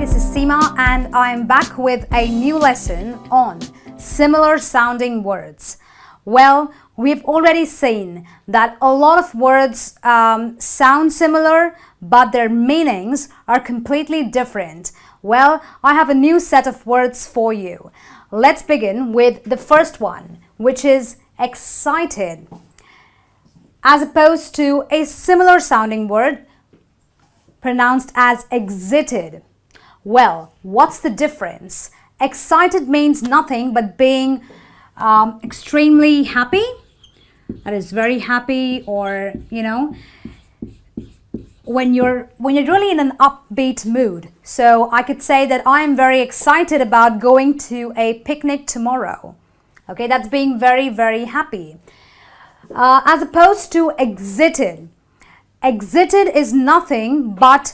this is Seema and I'm back with a new lesson on similar sounding words. Well, we've already seen that a lot of words sound similar, but their meanings are completely different. Well, I have a new set of words for you. Let's begin with the first one, which is excited, as opposed to a similar sounding word pronounced as exited. Well, what's the difference? Excited means nothing but being extremely happy. That is very happy, or when you're really in an upbeat mood. So I could say that I am very excited about going to a picnic tomorrow. Okay, that's being very, very happy. As opposed to exited. Exited is nothing but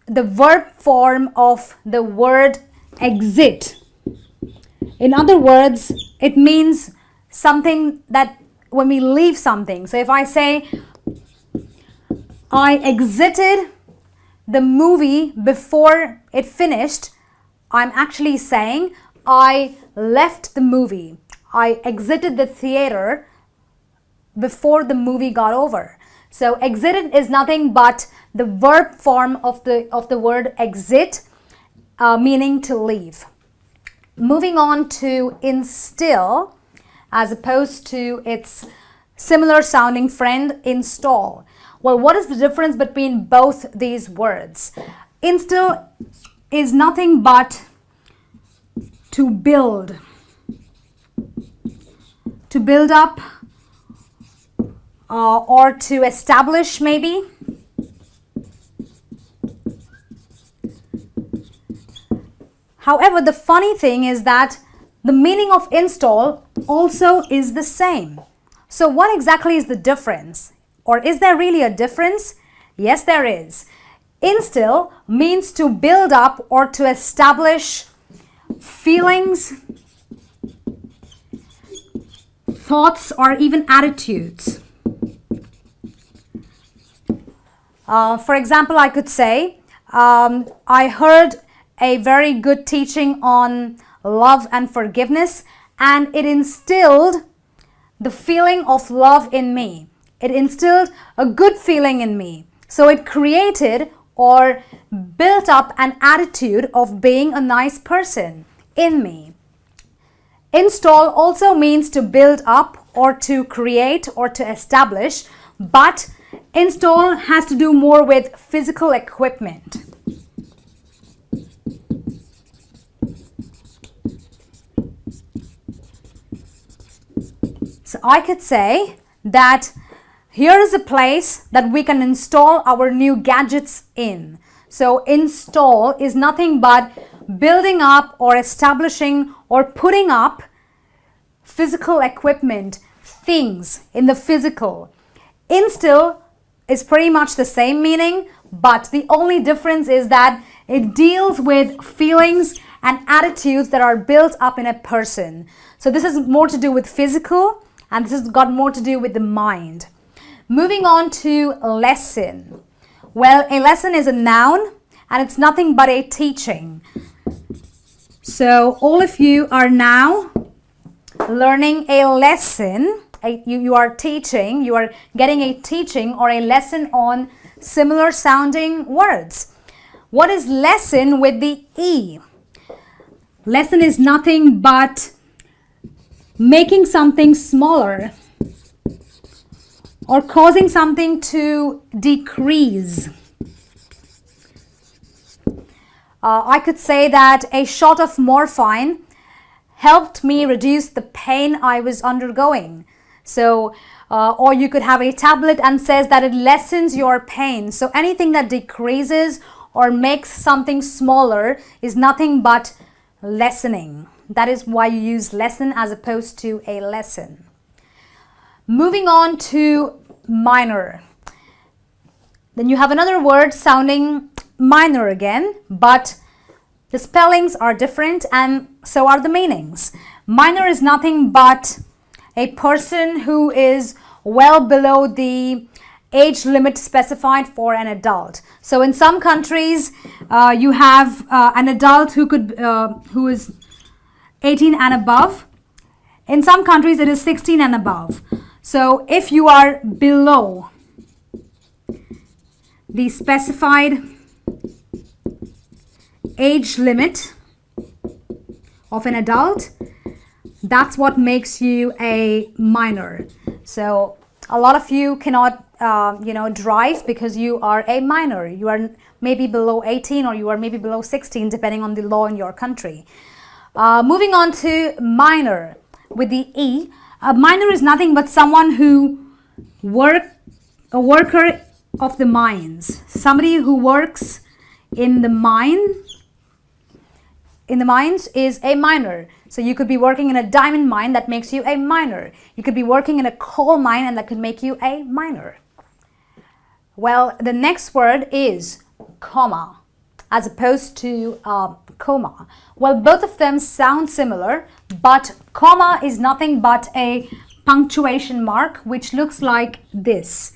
the verb form of the word exit. In other words, it means something that when we leave something. So if I say, I exited the movie before it finished, I'm actually saying I left the movie. I exited the theater before the movie got over. So exited is nothing but the verb form of the word exit, meaning to leave. Moving on to instill, as opposed to its similar sounding friend, install. Well, what is the difference between both these words? Instill is nothing but to build up, or to establish, maybe. However, the funny thing is that the meaning of install also is the same. So what exactly is the difference? Or is there really a difference? Yes, there is. Instill means to build up or to establish feelings, thoughts, or even attitudes. For example, I could say, I heard a very good teaching on love and forgiveness, and it instilled the feeling of love in me. It instilled a good feeling in me. So it created or built up an attitude of being a nice person in me. Install also means to build up or to create or to establish, but install has to do more with physical equipment. So I could say that here is a place that we can install our new gadgets in. So install is nothing but building up or establishing or putting up physical equipment, things in the physical. Instill is pretty much the same meaning, but the only difference is that it deals with feelings and attitudes that are built up in a person. So this is more to do with physical, and this has got more to do with the mind. Moving on to lesson. Well, a lesson is a noun, and it's nothing but a teaching. So all of you are now learning a lesson. You are teaching, you are getting a teaching or a lesson on similar sounding words. What is lesson with the E? Lesson is nothing but making something smaller or causing something to decrease. I could say that a shot of morphine helped me reduce the pain I was undergoing. So, or you could have a tablet and says that it lessens your pain. So anything that decreases or makes something smaller is nothing but lessening. That is why you use lesson as opposed to a lesson. Moving on to minor. Then you have another word sounding minor again, but the spellings are different and so are the meanings. Minor is nothing but a person who is well below the age limit specified for an adult. So in some countries, you have an adult who is 18 and above. In some countries, it is 16 and above. So if you are below the specified age limit of an adult, that's what makes you a minor. So a lot of you cannot drive because you are a minor. You are maybe below 18 or you are maybe below 16, depending on the law in your country. Moving on to minor with the E. A minor is nothing but someone who a worker of the mines. Somebody who works in the mines is a minor. So you could be working in a diamond mine, that makes you a minor. You could be working in a coal mine, and that could make you a minor. Well, the next word is comma, as opposed to coma. Well, both of them sound similar, but comma is nothing but a punctuation mark, which looks like this.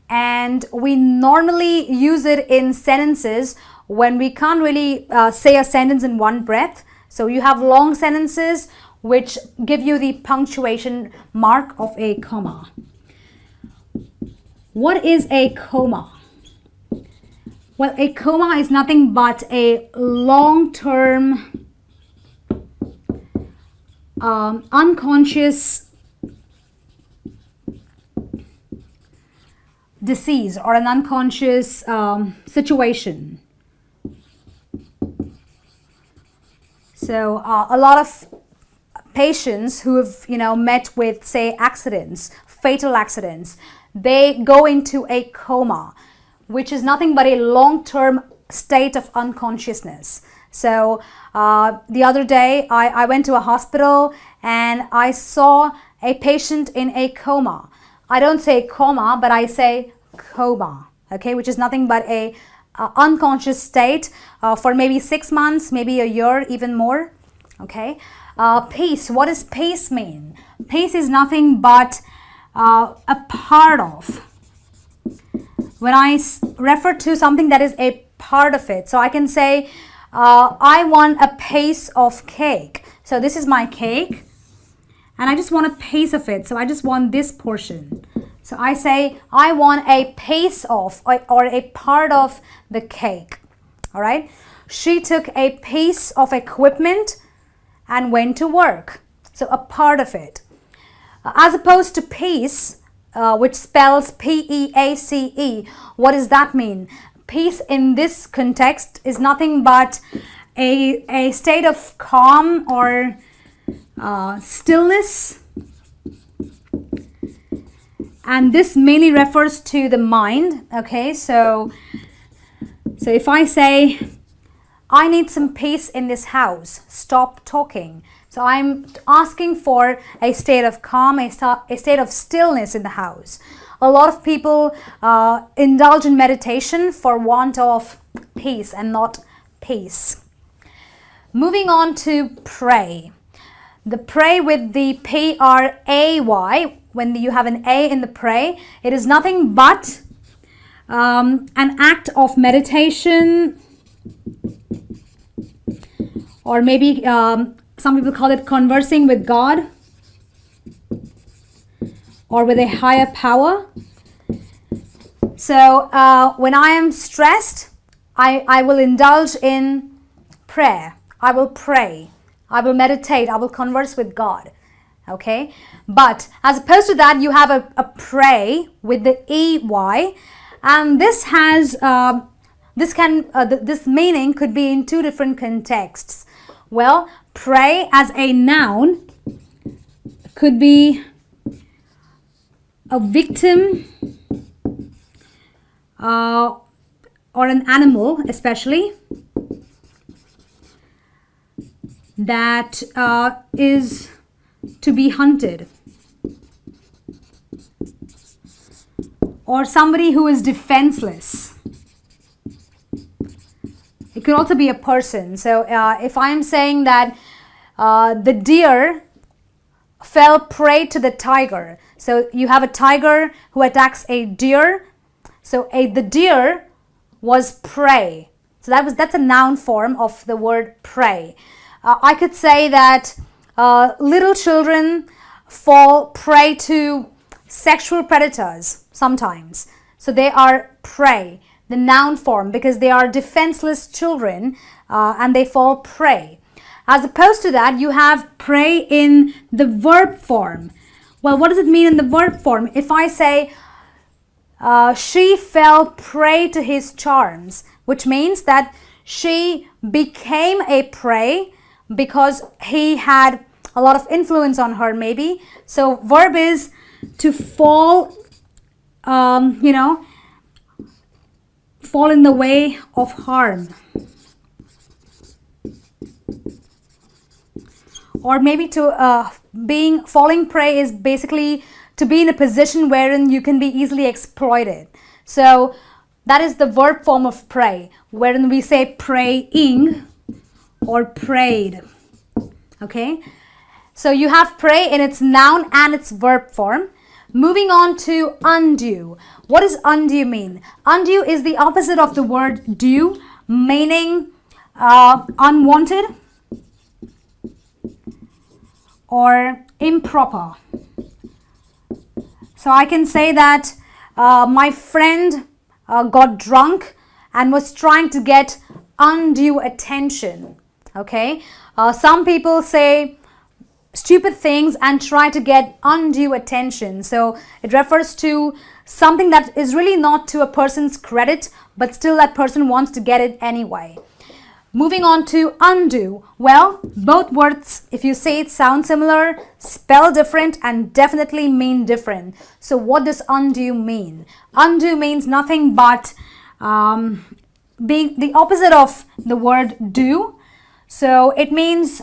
And we normally use it in sentences when we can't really say a sentence in one breath. So you have long sentences which give you the punctuation mark of a comma. What is a coma? Well, a coma is nothing but a long-term unconscious disease or an unconscious situation. So a lot of patients who have met with, say, accidents, fatal accidents, they go into a coma, which is nothing but a long-term state of unconsciousness. So the other day I went to a hospital and I saw a patient in a coma. I don't say coma, but I say coma, okay, which is nothing but a unconscious state for maybe 6 months, maybe a year, even more, okay. Pace, what does pace mean? Pace is nothing but a part of. When I refer to something that is a part of it, so I can say, I want a piece of cake. So this is my cake, and I just want a piece of it. So I just want this portion. So I say, I want a piece of, or a part of the cake. All right. She took a piece of equipment and went to work. So a part of it. As opposed to piece, which spells P-E-A-C-E. What does that mean? Peace in this context is nothing but a state of calm or stillness. And this mainly refers to the mind. Okay, so if I say, I need some peace in this house, stop talking. So I'm asking for a state of calm, a state of stillness in the house. A lot of people indulge in meditation for want of peace and not peace. Moving on to pray. The pray with the P-R-A-Y, when you have an A in the pray, it is nothing but an act of meditation, or maybe some people call it conversing with God or with a higher power. So when I am stressed, I will indulge in prayer. I will pray. I will meditate. I will converse with God. Okay? But as opposed to that, you have a pray with the E-Y. And this has, this meaning could be in two different contexts. Well, pray as a noun could be a victim or an animal, especially, that is to be hunted, or somebody who is defenseless. It could also be a person. So if I am saying that the deer fell prey to the tiger, so you have a tiger who attacks a deer, So the deer was prey. So that's a noun form of the word prey. I could say that little children fall prey to sexual predators sometimes. So they are prey, the noun form, because they are defenseless children and they fall prey. As opposed to that, you have prey in the verb form. Well, what does it mean in the verb form? If I say, she fell prey to his charms, which means that she became a prey because he had a lot of influence on her, maybe. So verb is to fall, fall in the way of harm. Or maybe to falling prey is basically to be in a position wherein you can be easily exploited. So that is the verb form of prey, wherein we say praying or prayed. Okay, so you have prey in its noun and its verb form. Moving on to undue. What does undue mean? Undue is the opposite of the word due, meaning unwanted or improper. So I can say that my friend got drunk and was trying to get undue attention. Okay, some people say stupid things and try to get undue attention. So it refers to something that is really not to a person's credit, but still that person wants to get it anyway. Moving on to undo. Well, both words, if you say it, sound similar, spell different, and definitely mean different. So what does undo mean? Undo means nothing but being the opposite of the word do. So it means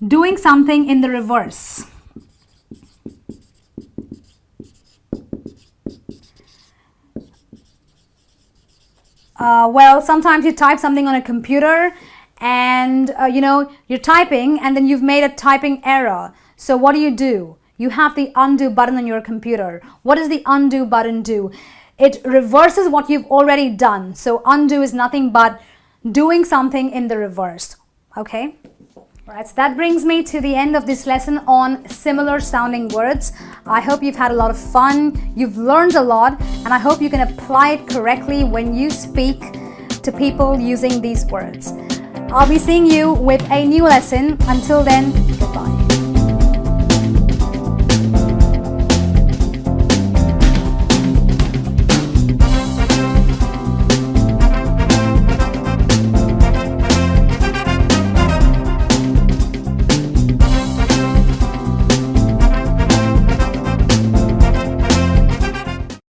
doing something in the reverse. Well, sometimes you type something on a computer and you're typing and then you've made a typing error. So what do? You have the undo button on your computer. What does the undo button do? It reverses what you've already done. So undo is nothing but doing something in the reverse. Okay? Right, so that brings me to the end of this lesson on similar sounding words. I hope you've had a lot of fun, you've learned a lot, and I hope you can apply it correctly when you speak to people using these words. I'll be seeing you with a new lesson. Until then, goodbye.